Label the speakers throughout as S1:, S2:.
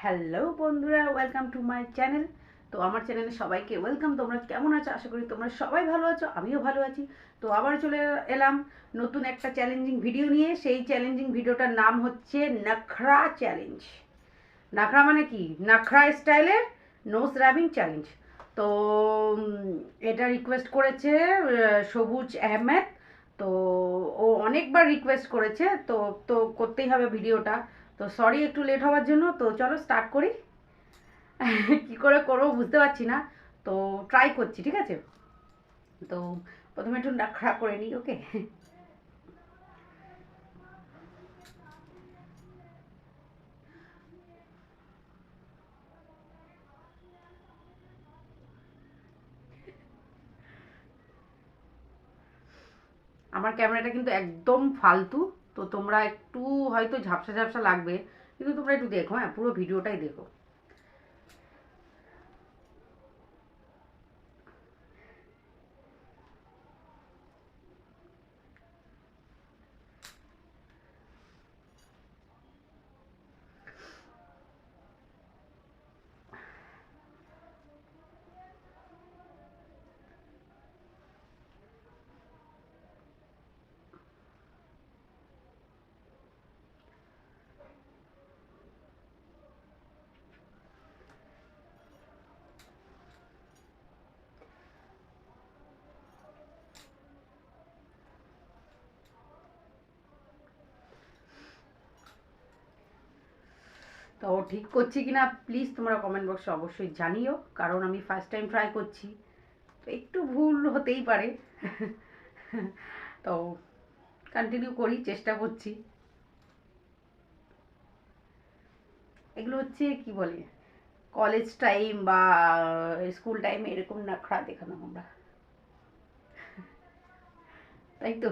S1: Hello বন্ধুরা, welcome to my channel. তো আমার চ্যানেলে সবাইকে ওয়েলকাম। তোমরা কেমন আছো? আশা করি তোমরা সবাই ভালো আছো, আমিও ভালো আছি। তো আবার চলে এলাম নতুন একটা চ্যালেঞ্জিং ভিডিও নিয়ে। সেই চ্যালেঞ্জিং ভিডিওটার নাম হচ্ছে নখরা চ্যালেঞ্জ। নাখরা মানে কি? নাখরা স্টাইলের নোজ র্যাবিং চ্যালেঞ্জ। তো এটা রিকোয়েস্ট করেছে সবুজ আহমেদ। তো ও অনেকবার রিকোয়েস্ট করেছে, তো তো করতেই হবে ভিডিওটা। তো সরি একটু লেট হওয়ার জন্য। তো চলো স্টার্ট করি। কি করে করবো বুঝতে পারছি না, তো ট্রাই করছি, ঠিক আছে? তো প্রথমে একটু নাখরা করে নিই, ওকে? আমার ক্যামেরাটা কিন্তু একদম ফালতু। তো তোমরা একটু হয়তো ঝাপসা ঝাপসা লাগবে, কিন্তু তোমরা একটু দেখো, হ্যাঁ, পুরো ভিডিওটাই দেখো। তো ঠিক করছি কিনা প্লিজ তোমরা কমেন্ট বক্সে অবশ্যই জানিও, কারণ আমি ফার্স্ট টাইম ট্রাই করছি, তো একটু ভুল হতেই পারে। তো কন্টিনিউ করি, চেষ্টা করছি। এগুলো হচ্ছে কি বলে, কলেজ টাইম বা স্কুল টাইমে এরকম নাখড়া দেখানো আমরা, তাই তো।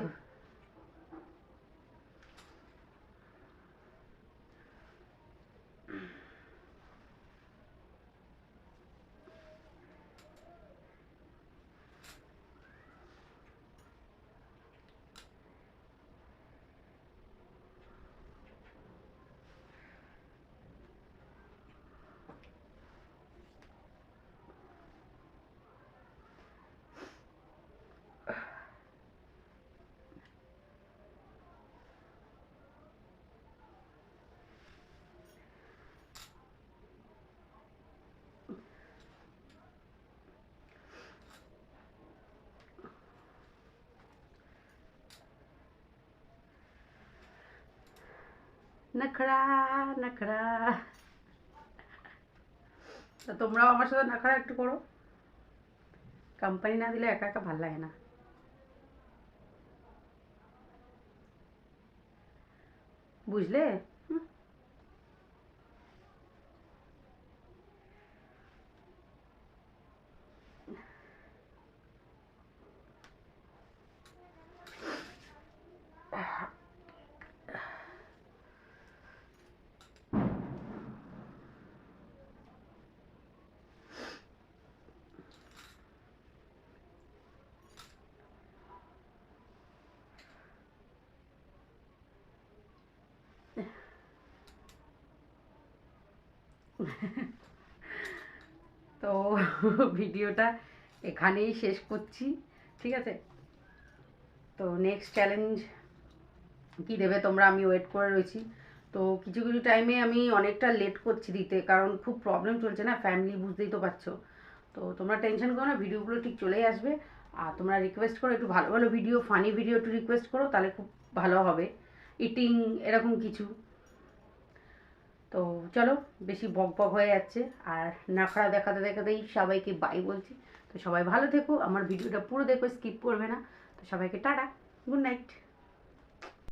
S1: নখরা নখরা। তো তোমরাও আমার সাথে নখরা একটু করো। কোম্পানি না দিলে একা একা ভাল লাগে না, বুঝলে? তো ভিডিওটা এখানেই শেষ করছি, ঠিক আছে? তো নেক্সট চ্যালেঞ্জ কী দেবে তোমরা, আমি ওয়েট করে রয়েছি। তো কিছু কিছু টাইমে আমি অনেকটা লেট করছি দিতে, কারণ খুব প্রবলেম চলছে না, ফ্যামিলি, বুঝতেই তো পারছো। তো তোমরা টেনশন করো না, ভিডিওগুলো ঠিক চলেই আসবে। আর তোমরা রিকোয়েস্ট করো একটু ভালো ভালো ভিডিও, ফানি ভিডিও একটু রিকোয়েস্ট করো, তাহলে খুব ভালো হবে। ইটিং এরকম কিছু। তো চলো, বেশি বক বক হয়ে যাচ্ছে, আর নাখড়া দেখাতে দেখাতেই সবাইকে বাই বলছি। তো সবাই ভালো থেকো, আমার ভিডিওটা পুরো দেখো, স্কিপ করবে না। তো সবাইকে টাটা, গুড নাইট।